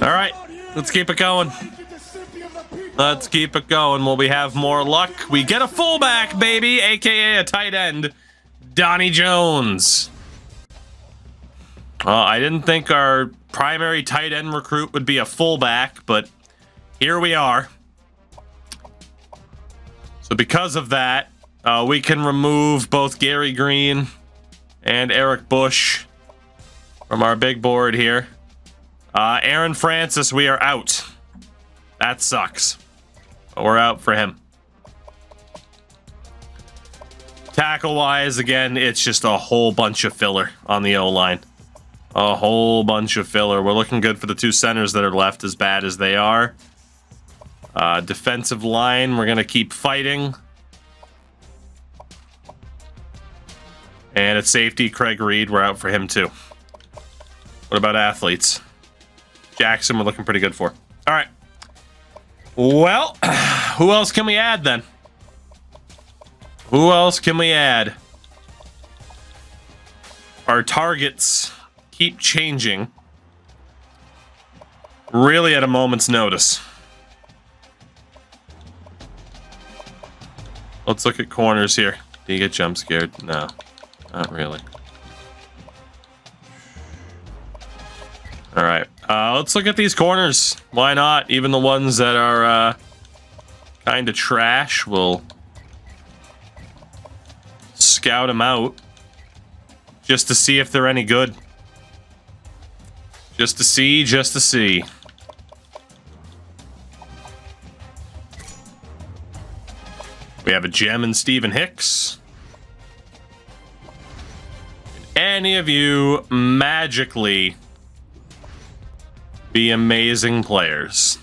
All right, let's keep it going. Let's keep it going. Will we have more luck? We get a fullback, baby, a.k.a. a tight end, Donnie Jones. I didn't think our primary tight end recruit would be a fullback, but here we are. So because of that, we can remove both Gary Green and Eric Bush from our big board here. Aaron Francis, we are out. That sucks. But we're out for him. Tackle-wise, again, it's just a whole bunch of filler on the O-line. A whole bunch of filler. We're looking good for the two centers that are left, as bad as they are. Defensive line, we're going to keep fighting. And at safety, Craig Reed, we're out for him too. What about athletes? Jackson, we're looking pretty good for. All right. Well, who else can we add then? Who else can we add? Our targets keep changing. Really at a moment's notice. Let's look at corners here. Do you get jump scared? No, not really. All right, let's look at these corners. Why not? Even the ones that are kind of trash, we'll scout them out just to see if they're any good. Just to see. We have a gem in Stephen Hicks. Can any of you magically be amazing players?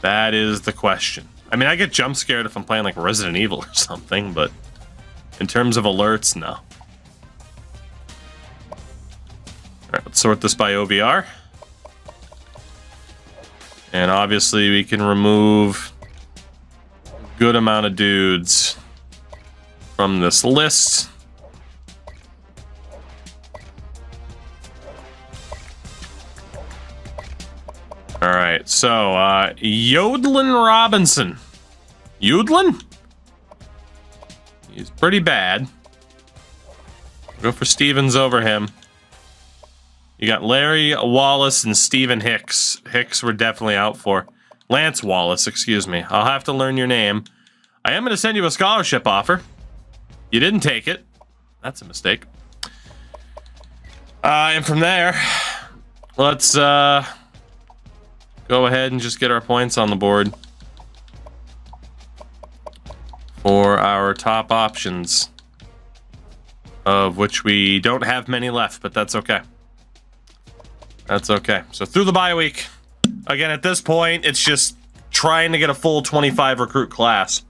That is the question. I mean, I get jump scared if I'm playing like Resident Evil or something, but in terms of alerts, no. All right, let's sort this by OBR. And obviously we can remove a good amount of dudes from this list. All right, so Yodelin Robinson. Yodelin? He's pretty bad. Go for Stevens over him. You got Larry Wallace and Stephen Hicks. Hicks we're definitely out for. Lance Wallace, excuse me. I'll have to learn your name. I am going to send you a scholarship offer. You didn't take it. That's a mistake. And from there, let's go ahead and just get our points on the board for our top options, of which we don't have many left, but that's okay. That's okay. So through the bye week, again, at this point, it's just trying to get a full 25 recruit class.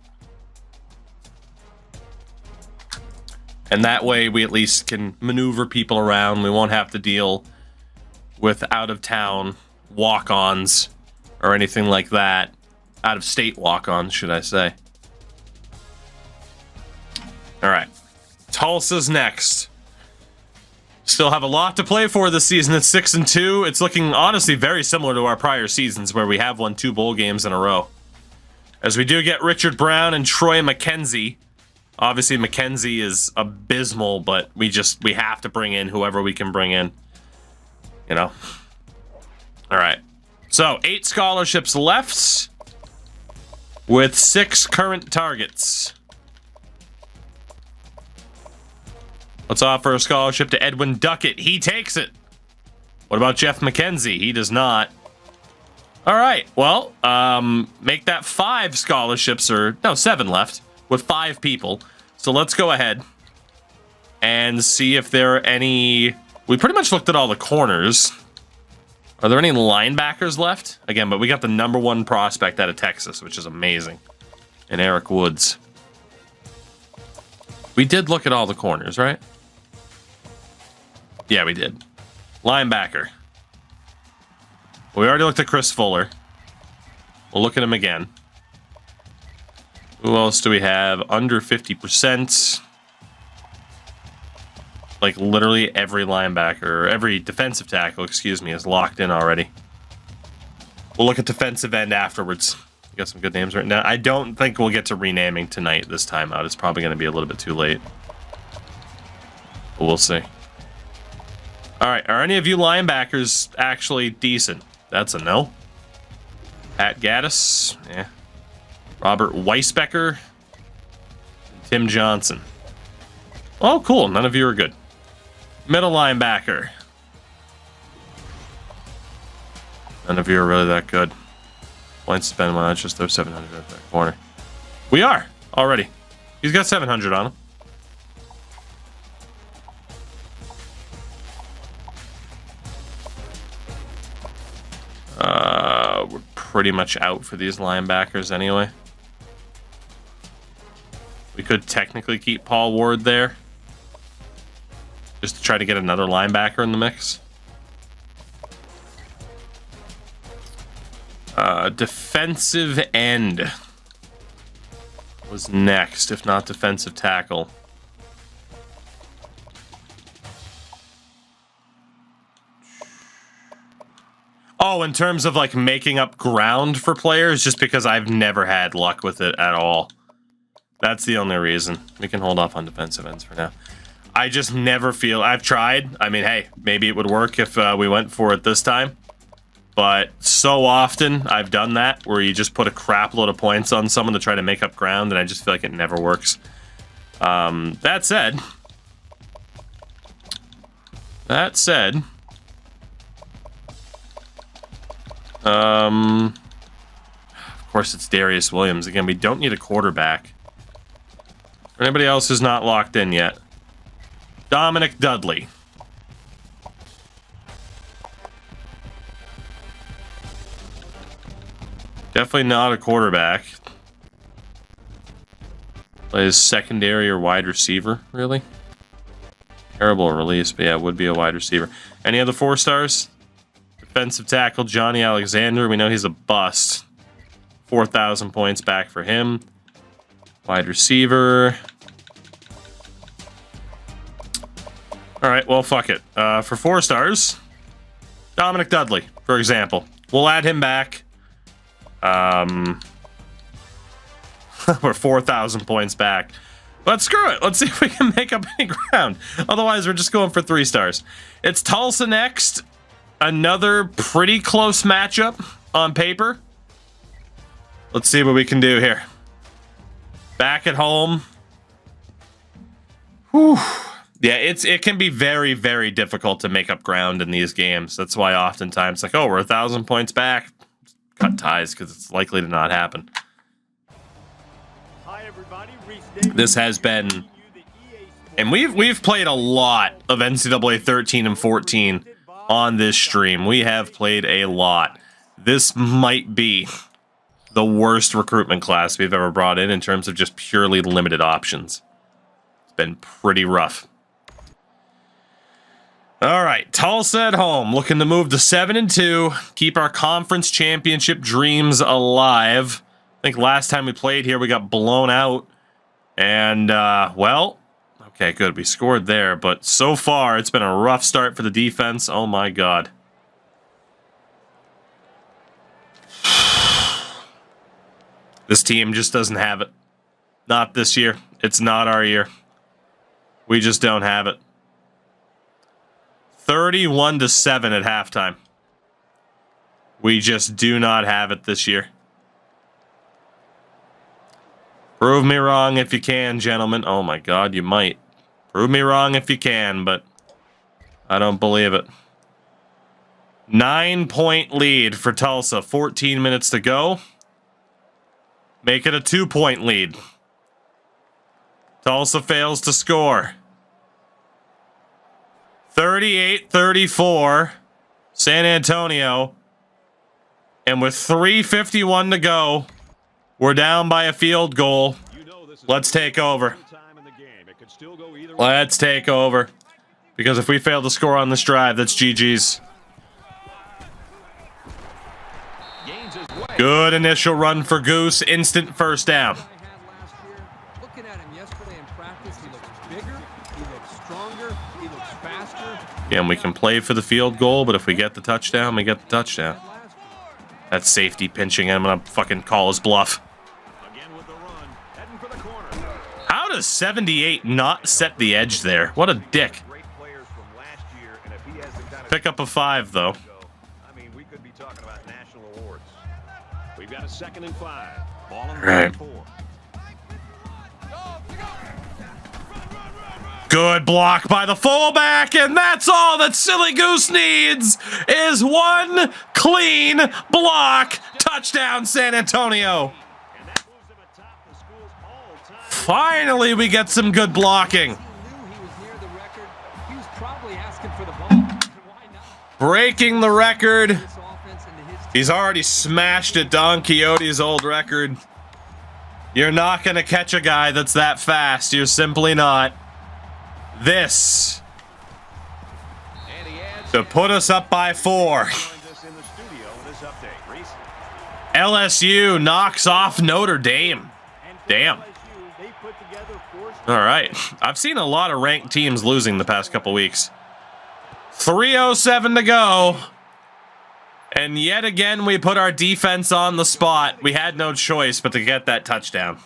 And that way we at least can maneuver people around. We won't have to deal with out-of-town walk-ons or anything like that. Out-of-state walk-ons, should I say. All right. Tulsa's next. Still have a lot to play for this season. It's 6-2. It's looking honestly very similar to our prior seasons where we have won 2 bowl games in a row. As we do get Richard Brown and Troy McKenzie. Obviously McKenzie is abysmal, but we have to bring in whoever we can bring in. You know. All right. So 8 scholarships left with 6 current targets. Let's offer a scholarship to Edwin Duckett. He takes it. What about Jeff McKenzie? He does not. All right. Well, make that 5 scholarships, or no, 7 left with 5 people. So let's go ahead and see if there are any. We pretty much looked at all the corners. Are there any linebackers left? Again, but we got the #1 prospect out of Texas, which is amazing. And Eric Woods. We did look at all the corners, right? Yeah, we did. Linebacker. We already looked at Chris Fuller. We'll look at him again. Who else do we have? Under 50%. Like literally every linebacker, or every defensive tackle, excuse me, is locked in already. We'll look at defensive end afterwards. We got some good names right now. I don't think we'll get to renaming tonight this time out. It's probably going to be a little bit too late. But we'll see. All right, are any of you linebackers actually decent? That's a no. Pat Gaddis, yeah. Robert Weisbecker, Tim Johnson. Oh, cool. None of you are good. Middle linebacker. None of you are really that good. Points spent when I just throw 700 at that corner. We are already. He's got 700 on him. We're pretty much out for these linebackers anyway. We could technically keep Paul Ward there, just to try to get another linebacker in the mix. Defensive end was next, if not defensive tackle. Oh, in terms of like making up ground for players, just because I've never had luck with it at all. That's the only reason. We can hold off on defensive ends for now. I just never feel... I've tried. I mean, hey, maybe it would work if we went for it this time. But so often I've done that, where you just put a crap load of points on someone to try to make up ground, and I just feel like it never works. That said... Of course, it's Darius Williams. Again, we don't need a quarterback. For anybody else who's not locked in yet. Dominic Dudley. Definitely not a quarterback. Plays secondary or wide receiver, really? Terrible release, but yeah, would be a wide receiver. Any other 4 stars? Defensive tackle, Johnny Alexander. We know he's a bust. 4,000 points back for him. Wide receiver. All right, well, fuck it. For 4 stars, Dominic Dudley, for example. We'll add him back. We're 4,000 points back. But screw it. Let's see if we can make up any ground. Otherwise, we're just going for 3 stars. It's Tulsa next. Another pretty close matchup on paper. Let's see what we can do here. Back at home. Whew. Yeah, it can be very, very difficult to make up ground in these games. That's why oftentimes, like, oh, we're 1,000 points back. Cut ties, because it's likely to not happen. Hi, everybody. This has been... And we've played a lot of NCAA 13 and 14 on this stream. We have played a lot. This might be the worst recruitment class we've ever brought in terms of just purely limited options. It's been pretty rough. All right, Tulsa at home, looking to move to 7-2, keep our conference championship dreams alive. I think last time we played here, we got blown out. And, well, okay, good. We scored there, but so far, it's been a rough start for the defense. Oh, my God. This team just doesn't have it. Not this year. It's not our year. We just don't have it. 31-7 at halftime. We just do not have it this year. Prove me wrong if you can, gentlemen. Oh my God, you might. Prove me wrong if you can, but I don't believe it. 9-point lead for Tulsa. 14 minutes to go. Make it a 2-point lead. Tulsa fails to score. 38-34, San Antonio. And with 3:51 to go, we're down by a field goal. Let's take over. Let's take over. Because if we fail to score on this drive, that's GG's. Good initial run for Goose. Instant first down. Again, we can play for the field goal, but if we get the touchdown, we get the touchdown. That safety pinching him. I'm gonna fucking call his bluff. How does 78 not set the edge there? What a dick. Pick up a 5 though. I mean, we could be talking about national awards. We've got a 2nd and 5. Ball on Right. 4. Good block by the fullback, and that's all that Silly Goose needs is one clean block. Touchdown, San Antonio. Finally, we get some good blocking. Breaking the record. He's already smashed it, Don Quixote's old record. You're not going to catch a guy that's that fast. You're simply not. This to put us up by 4. LSU knocks off Notre Dame. Damn. All right. I've seen a lot of ranked teams losing the past couple weeks. 3:07 to go. And yet again, we put our defense on the spot. We had no choice but to get that touchdown.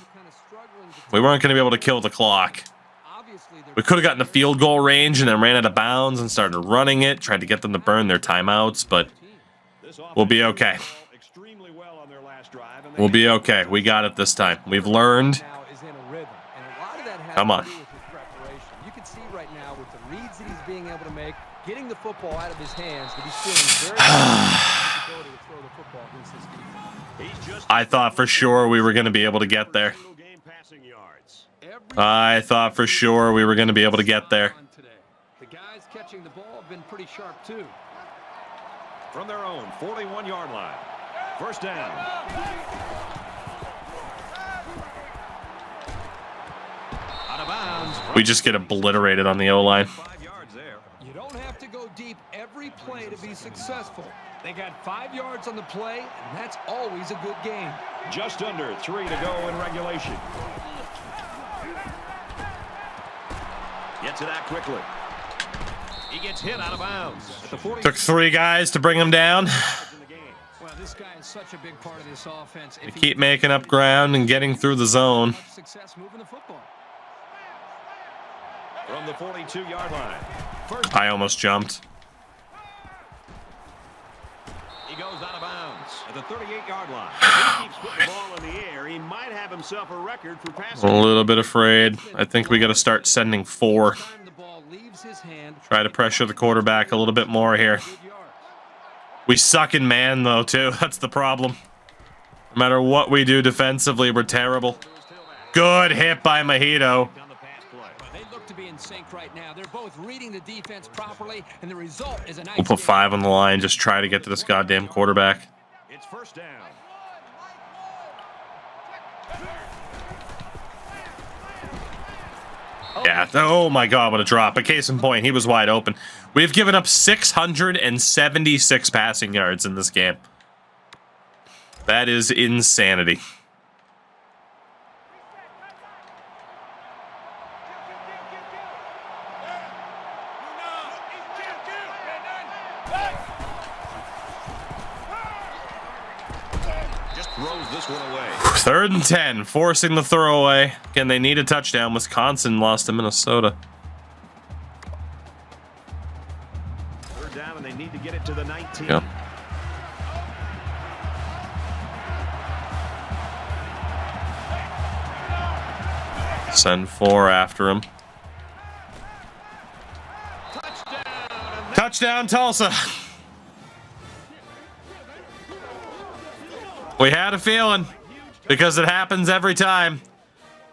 We weren't going to be able to kill the clock. We could have gotten the field goal range and then ran out of bounds and started running it, tried to get them to burn their timeouts, but we'll be okay. We'll be okay. We got it this time. We've learned. Come on. You can see right now with the reads that he's being able to make, getting the football out of his hands, that he's feeling very ability to throw the football against this defense. I thought for sure we were going to be able to get there. I thought for sure we were going to be able to get there. The guys catching the ball have been pretty sharp too. From their own 41-yard line. First down. Out of bounds. We just get obliterated on the O-line. 5 yards there. You don't have to go deep every play to be successful. They got 5 yards on the play, and that's always a good game. Just under 3 to go in regulation. Gets it out quickly. He gets hit out of bounds. At the 40. Took 3 guys to bring him down. Well, this guy is such a big part of this offense. We keep making up ground and getting through the zone. Success moving the football. From the 42-yard line. First. I almost jumped. He goes out of bounds at the 38-yard line. He keeps putting the ball in the air. He might have himself a record for passing. A little bit afraid. I think we got to start sending 4. Try to pressure the quarterback a little bit more here. We suck in man, though, too. That's the problem. No matter what we do defensively, we're terrible. Good hit by Mojito. They look to be in sync right now. They're both reading the defense properly, and the result is a nice. We'll put 5 on the line. Just try to get to this goddamn quarterback. It's first down. Yeah. Oh my God, what a drop. A case in point, he was wide open. We've given up 676 passing yards in this game. That is insanity. Just throws this one away. 3rd and 10, forcing the throwaway. Again, they need a touchdown. Wisconsin lost to Minnesota. Third down, and they need to get it to the 19. Yeah. Send 4 after him. Touchdown, Tulsa. We had a feeling because it happens every time.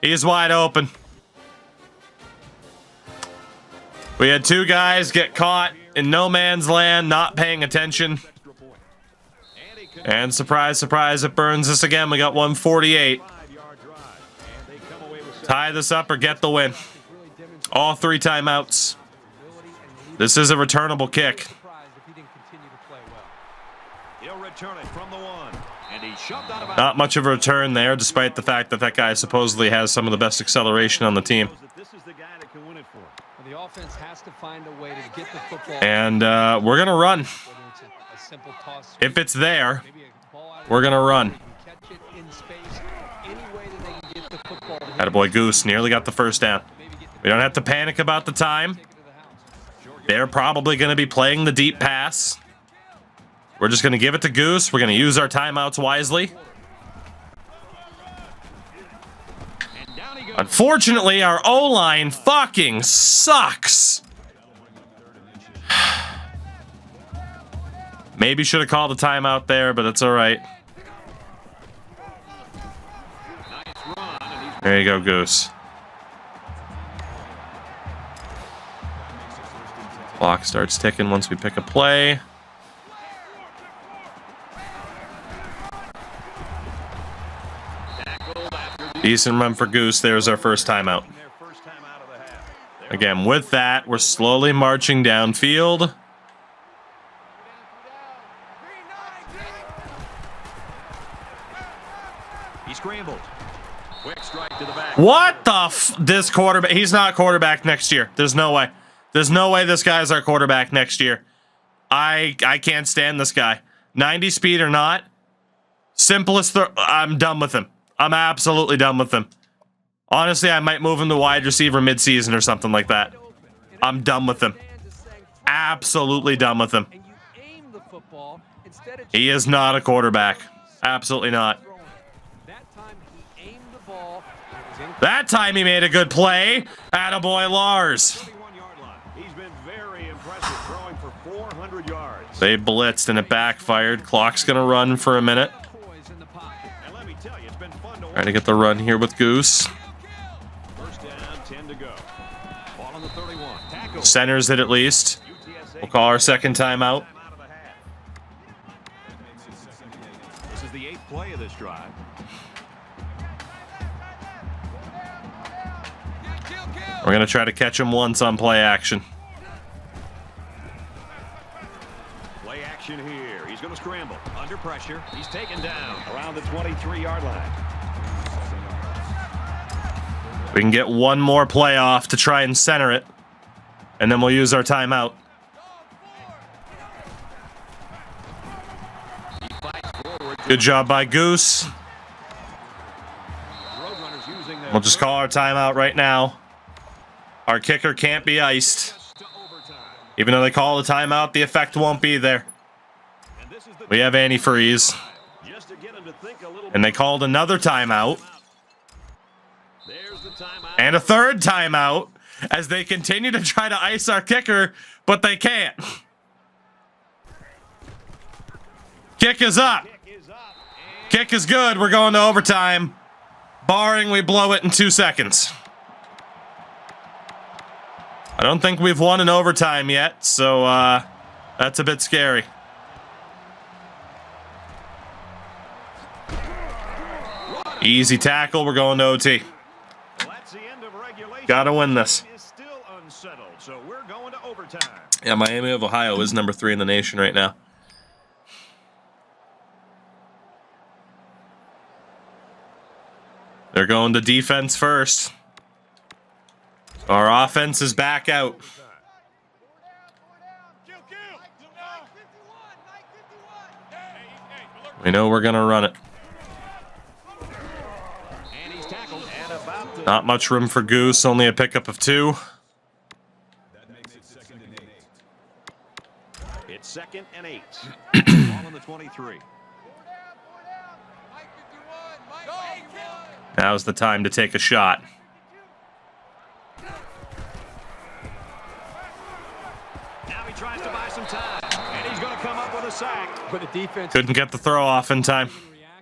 He's wide open. We had 2 guys get caught in no man's land, not paying attention. And surprise, surprise, it burns us again. We got 148. Tie this up or get the win. All 3 timeouts. This is a returnable kick. He'll return it from the 1. And he shoved out of bounds. Not much of a return there, despite the fact that that guy supposedly has some of the best acceleration on the team. This is the guy that can win it for him. The offense has to find a way to get the football. And we're going to run. Whether A simple toss. If it's there, Maybe a ball out of we're going to run. they can catch it in space. Any way that they can get the football to him. Attaboy Goose nearly got the first down. We don't have to panic about the time. Take it to the house. They're probably going to be playing the deep pass. We're just going to give it to Goose. We're going to use our timeouts wisely. Unfortunately, our O-line fucking sucks. Maybe should have called a timeout there, but it's all right. There you go, Goose. Clock starts ticking once we pick a play. Decent run for Goose. There's our first timeout. Again, with that, we're slowly marching downfield. He scrambled. Quick strike to the back. What the this quarterback? He's not quarterback next year. There's no way. There's no way this guy's our quarterback next year. I can't stand this guy. 90 speed or not. Simplest throw. I'm done with him. I'm absolutely done with him. Honestly, I might move him to wide receiver midseason or something like that. I'm done with him. Absolutely done with him. He is not a quarterback. Absolutely not. That time he made a good play. Attaboy Lars. He's been very impressive, throwing for 400 yards. They blitzed and it backfired. Clock's gonna run for a minute. Trying to get the run here with Goose. First down, 10 to go. Ball on the 31. Tackle. Centers it at least. We'll call our second timeout. This is the 8th play of this drive. We're gonna try to catch him once on play action. Play action here. He's going to scramble. Under pressure. He's taken down around the 23-yard line. We can get one more play off to try and center it, and then we'll use our timeout. Good job by Goose. We'll just call our timeout right now. Our kicker can't be iced. Even though they call the timeout, the effect won't be there. We have antifreeze. And they called another timeout. And a third timeout as they continue to try to ice our kicker, but they can't. Kick is up. Kick is good. We're going to overtime. Barring we blow it in 2 seconds. I don't think we've won in overtime yet, so that's a bit scary. Easy tackle. We're going to OT. Gotta win this. Yeah, Miami of Ohio is number 3 in the nation right now. They're going to defense first. Our offense is back out. We know we're going to run it. Not much room for Goose, only a pickup of 2. It's 2nd and 8. Ball on the 23. Now's the time to take a shot. Now he tries to buy some time, and he's going to come up with a sack. But the defense Couldn't get the throw off in time.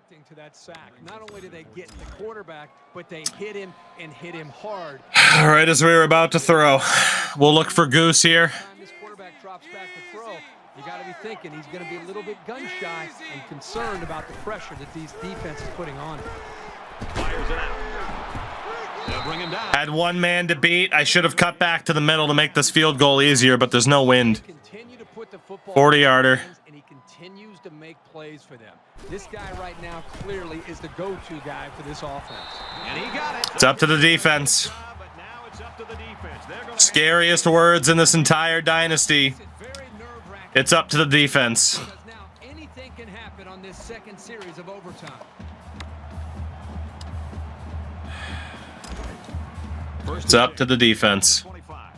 reacting to that sack. Not only did they get the quarterback, but they hit him and hit him hard. All right, as we were about to throw, we'll look for Goose here. This quarterback drops back to throw. You got to be thinking he's going to be a little bit gun shy and concerned about the pressure that these defenses putting on him. Fires it out. They'll bring him down. Had one man to beat. I should have cut back to the middle to make this field goal easier, but there's no wind. 40-yarder. And he continues to make plays for them. This guy right now clearly is the go-to guy for this offense. And he got it. It's up to the defense. But now it's up to the defense. They're going Scariest words in this entire dynasty. It's up to the defense. Because now anything can happen on this second series of overtime. It's up to the defense. 25.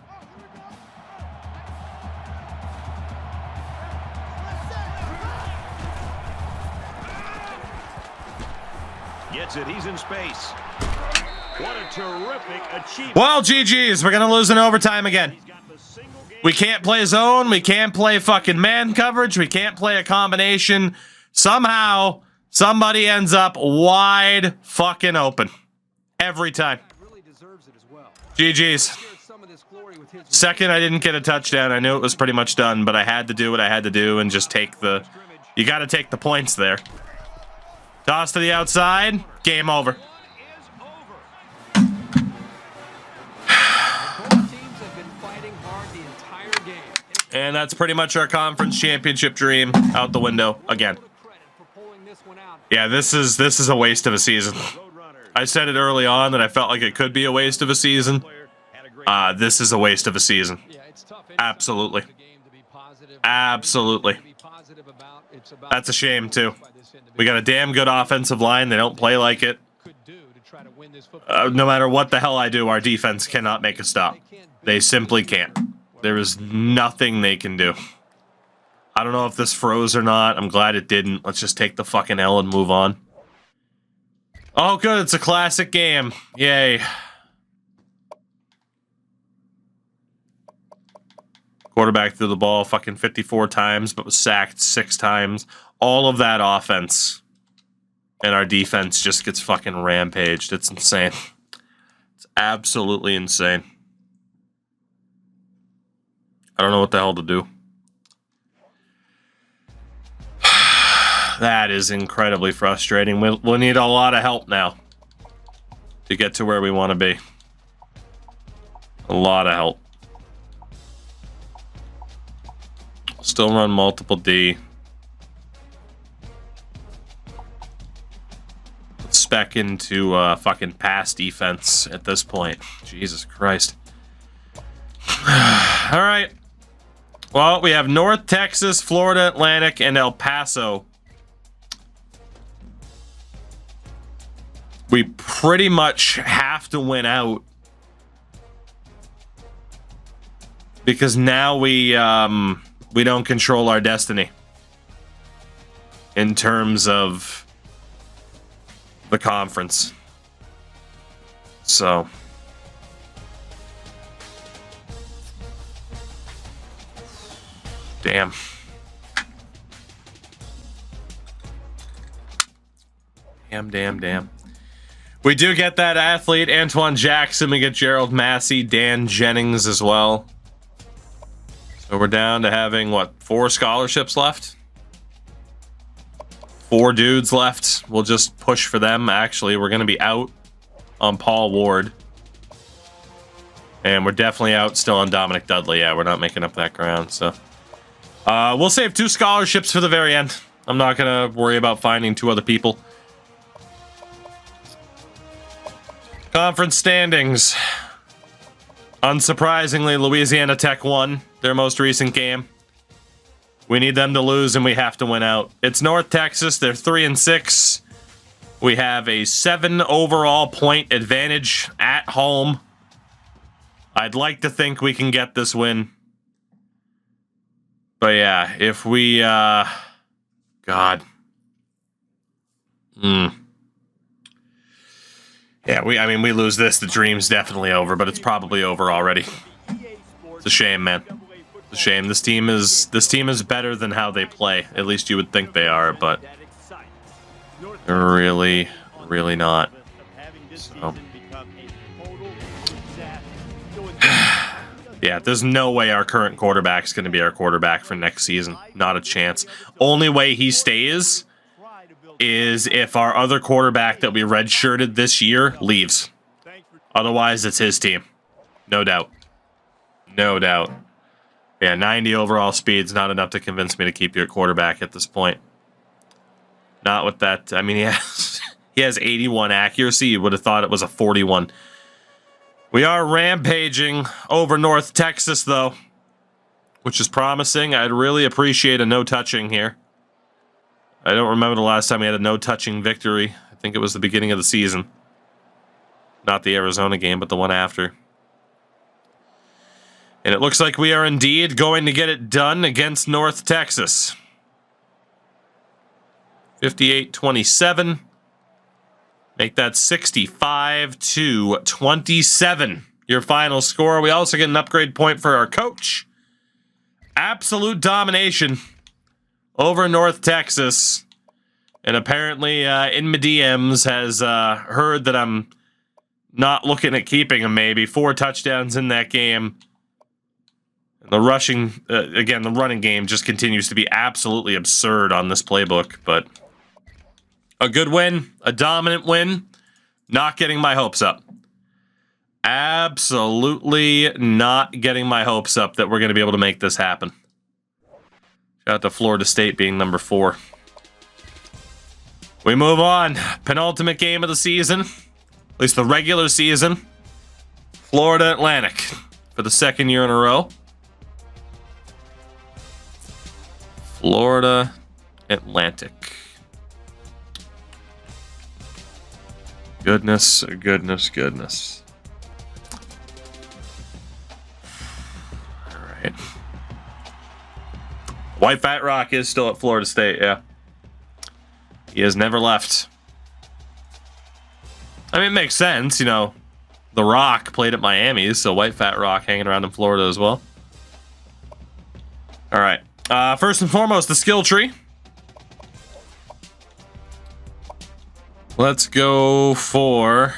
Gets it. He's in space. What a terrific achievement. Well, GG's. We're going to lose in overtime again. He's got the single game. We can't play zone. We can't play fucking man coverage. We can't play a combination. Somehow, somebody ends up wide fucking open. Every time. Really deserves it as well. GG's. Shared some of this glory with his Second, I didn't get a touchdown. I knew it was pretty much done, but I had to do what I had to do and just take the... You got to take the points there. Toss to the outside. Game over. One is over. Both teams have been fighting hard the entire game. And that's pretty much our conference championship dream out the window again. Credit for pulling this one out. Yeah, this is a waste of a season. I said it early on that I felt like it could be a waste of a season. This is a waste of a season. Yeah, it's tough. Absolutely. The game to be positive. Absolutely. To be positive about. It's about That's a shame, too. We got a damn good offensive line. They don't play like it. could do to try to win this football. No matter what the hell I do, our defense cannot make a stop. They simply can't. There is nothing they can do. I don't know if this froze or not. I'm glad it didn't. Let's just take the fucking L and move on. Oh, good. It's a classic game. Yay. Quarterback threw the ball fucking 54 times, but was sacked 6 times. All of that offense. And our defense just gets fucking rampaged. It's insane. It's absolutely insane. I don't know what the hell to do. That is incredibly frustrating. We'll need a lot of help now to get to where we want to be. A lot of help. Still run multiple D. Let's spec into fucking pass defense at this point. Jesus Christ. All right. Well, we have North Texas, Florida Atlantic, and El Paso. We pretty much have to win out because now we don't control our destiny in terms of the conference. So damn. Damn. We do get that athlete, Antoine Jackson. We get Gerald Massey, Dan Jennings as well. So we're down to having, what, 4 scholarships left? 4 dudes left. We'll just push for them. Actually, we're going to be out on Paul Ward. And we're definitely out still on Dominic Dudley. Yeah, we're not making up that ground. So we'll save 2 scholarships for the very end. I'm not going to worry about finding 2 other people. Conference standings. Unsurprisingly, Louisiana Tech won their most recent game. We need them to lose, and we have to win out. It's North Texas. They're 3-6. We have a 7 overall point advantage at home. I'd like to think we can get this win. But yeah, if we... God. Yeah, we lose this, the dream's definitely over, but it's probably over already. It's a shame, man. It's a shame. This team is better than how they play. At least you would think they are, but they're really, really not. So. Yeah, there's no way our current quarterback's going to be our quarterback for next season. Not a chance. Only way he stays is if our other quarterback that we redshirted this year leaves. Otherwise, it's his team. No doubt. No doubt. Yeah, 90 overall speed's not enough to convince me to keep your quarterback at this point. Not with that. I mean, he has 81 accuracy. You would have thought it was a 41. We are rampaging over North Texas, though. which is promising. I'd really appreciate a no-touching here. I don't remember the last time we had a no-touching victory. I think it was the beginning of the season. Not the Arizona game, but the one after. And it looks like we are indeed going to get it done against North Texas. 58-27. Make that 65-27. Your final score. We also get an upgrade point for our coach. Absolute domination over North Texas. And apparently in my DMs has heard that I'm not looking at keeping him maybe. 4 touchdowns in that game. The rushing, again, the running game just continues to be absolutely absurd on this playbook. But a good win, a dominant win, not getting my hopes up. Absolutely not getting my hopes up that we're going to be able to make this happen. Shout out to Florida State being number 4. We move on. Penultimate game of the season, at least the regular season. Florida Atlantic for the 2nd year in a row. Florida Atlantic. Goodness, goodness, goodness. All right. White Fat Rock is still at Florida State, yeah. He has never left. I mean, it makes sense, you know. The Rock played at Miami, so White Fat Rock hanging around in Florida as well. All right. First and foremost, the skill tree. Let's go for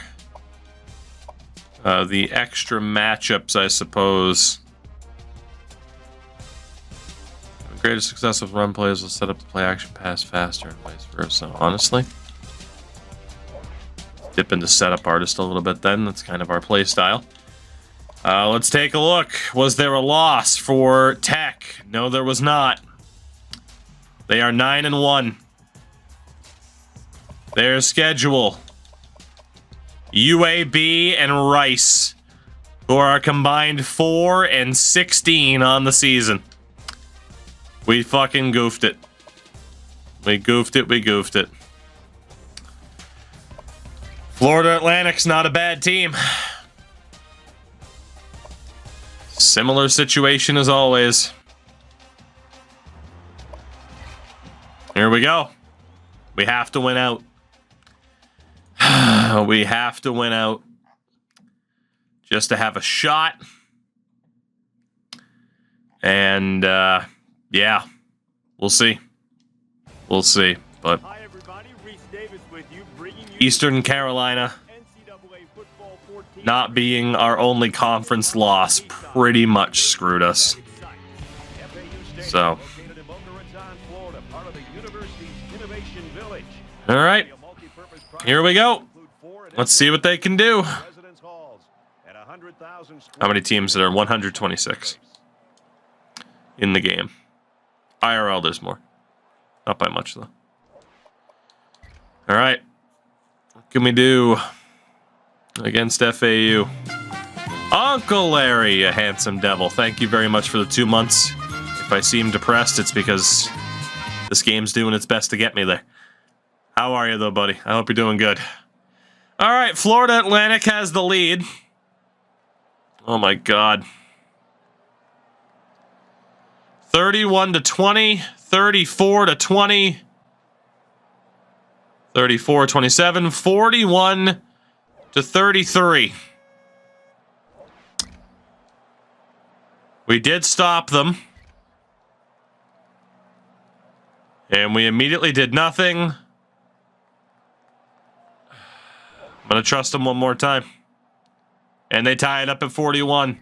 the extra matchups, I suppose. The greatest success with run plays will set up the play action pass faster and vice versa. Honestly, dip into setup artist a little bit then. That's kind of our play style. Let's take a look. Was there a loss for Tech? No, there was not. They are 9-1. Their schedule: UAB and Rice, who are combined 4-16 on the season. We fucking goofed it. We goofed it. We goofed it. Florida Atlantic's not a bad team. Similar situation as always. Here we go. We have to win out. We have to win out just to have a shot. And yeah, we'll see. We'll see. But Hi everybody, Reese Davis with you, bringing you Eastern Carolina NCAA football 14. not being our only conference loss pretty much screwed us. So, all right, here we go. Let's see what they can do. How many teams there are? 126 in the game. IRL, there's more. Not by much, though. All right. What can we do against FAU? Uncle Larry, a handsome devil. Thank you very much for the 2 months. If I seem depressed, it's because this game's doing its best to get me there. How are you, though, buddy? I hope you're doing good. All right, Florida Atlantic has the lead. Oh, my God. 31-20, 34-20, 34-27, 41-33. We did stop them. And we immediately did nothing. I'm going to trust them one more time. And they tie it up at 41.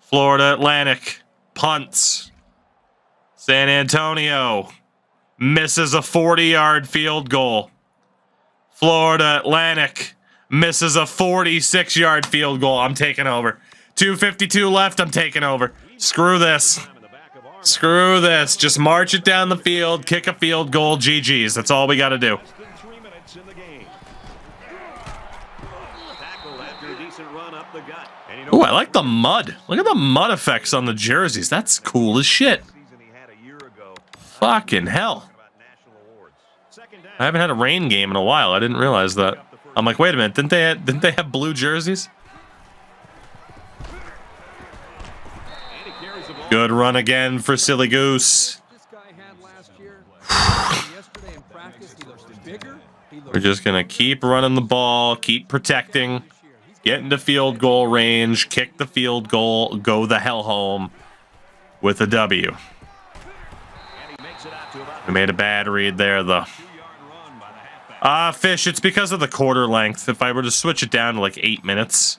Florida Atlantic punts. San Antonio misses a 40-yard field goal. Florida Atlantic misses a 46-yard field goal. I'm taking over. 2:52 left. I'm taking over. Screw this. Screw this. Just march it down the field, kick a field goal, GG's. That's all we got to do. Oh, I like the mud. Look at the mud effects on the jerseys. That's cool as shit. Fucking hell. I haven't had a rain game in a while. I didn't realize that. I'm like, wait a minute. Didn't they have blue jerseys? Good run again for Silly Goose. We're just going to keep running the ball, keep protecting, get into field goal range, kick the field goal, go the hell home with a W. We made a bad read there, though. Fish, it's because of the quarter length. If I were to switch it down to like 8 minutes,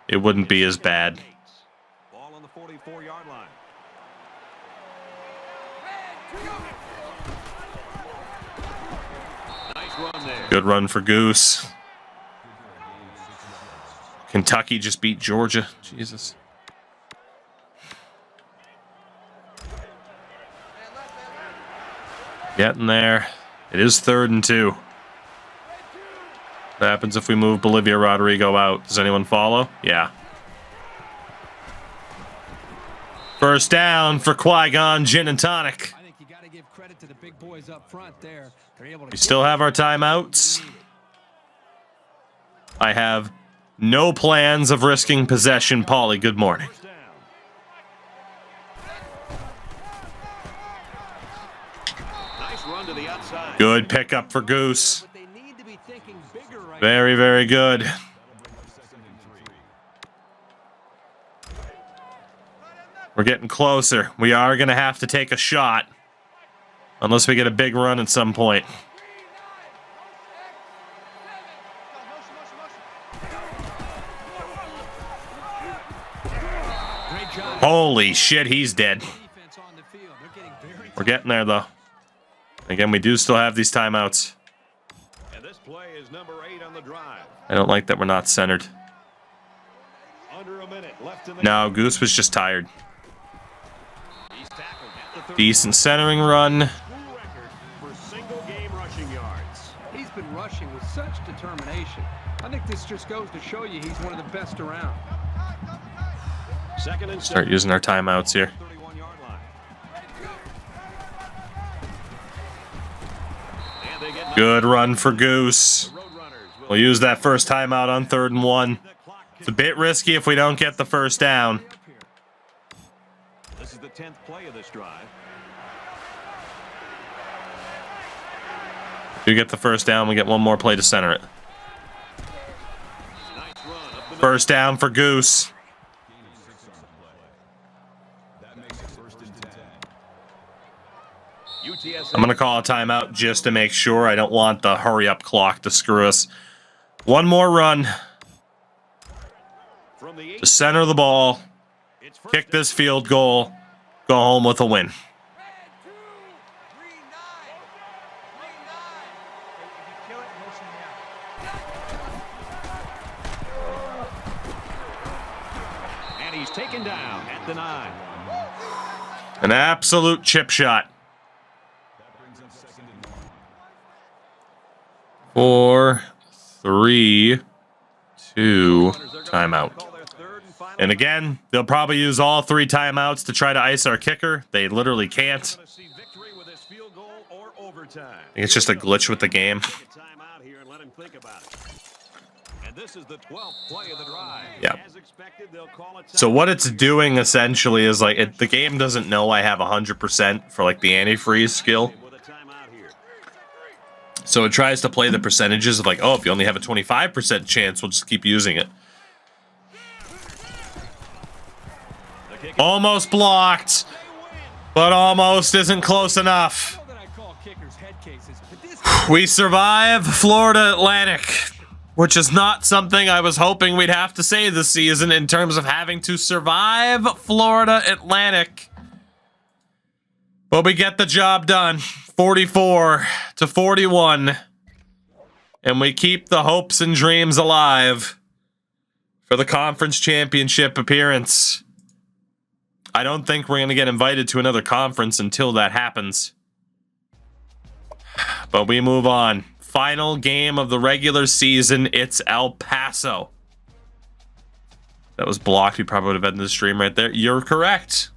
it wouldn't be as bad. Ball on the 44-yard line. Nice run there. Good run for Goose. Kentucky just beat Georgia. Jesus. Getting there. It is 3rd and 2. What happens if we move Bolivia Rodrigo out? Does anyone follow? Yeah. First down for Qui-Gon Gin and Tonic. I think you got to give credit to the big boys up front there. They're able to We still have our timeouts. I have no plans of risking possession. Paulie, good morning. Nice run to the outside. Good pickup for Goose. Very, very good. We're getting closer. We are going to have to take a shot. Unless we get a big run at some point. Holy shit, he's dead. We're getting there, though. Again, we do still have these timeouts. And this play is number 8 on the drive. I don't like that we're not centered. Under a minute left in the No, Goose was just tired. He's tackled at the 30. Decent centering run. School record for single game rushing yards. He's been rushing with such determination. I think this just goes to show you he's one of the best around. Second and Start using our timeouts here. 31-yard line. And they get Good run for Goose. the Roadrunners will We'll use that first timeout on 3rd and 1. the clock. It's a bit risky if we don't get the first down. This is the 10th play of this drive. If we get the first down, we get one more play to center it. Nice run up the First down for Goose. UTSA. I'm going to call a timeout just to make sure. I don't want the hurry-up clock to screw us. One more run From the to center the ball, It's first kick this field goal, go home with a win. and he's taken down at the 9. An absolute chip shot. 4, 3, 2, timeout. Call their third and final. And again, they'll probably use all 3 timeouts to try to ice our kicker. They literally can't. Gonna see victory with this field goal or overtime. I think it's just a glitch with the game. Take a time out here and let him think about it. And this is the 12th play of the drive. Yeah. As expected, they'll call it So what it's doing essentially is like the game doesn't know I have 100% for like the antifreeze skill. with a timeout here. So it tries to play the percentages of like, oh, if you only have a 25% chance, we'll just keep using it. The kick Almost blocked, but almost isn't close enough. That I call kickers head cases, but this We survive Florida Atlantic, which is not something I was hoping we'd have to say this season in terms of having to survive Florida Atlantic. But we get the job done, 44-41, and we keep the hopes and dreams alive for the conference championship appearance. I don't think we're going to get invited to another conference until that happens. But we move on. Final game of the regular season. It's El Paso. That was blocked. We probably would have ended the stream right there. You're correct.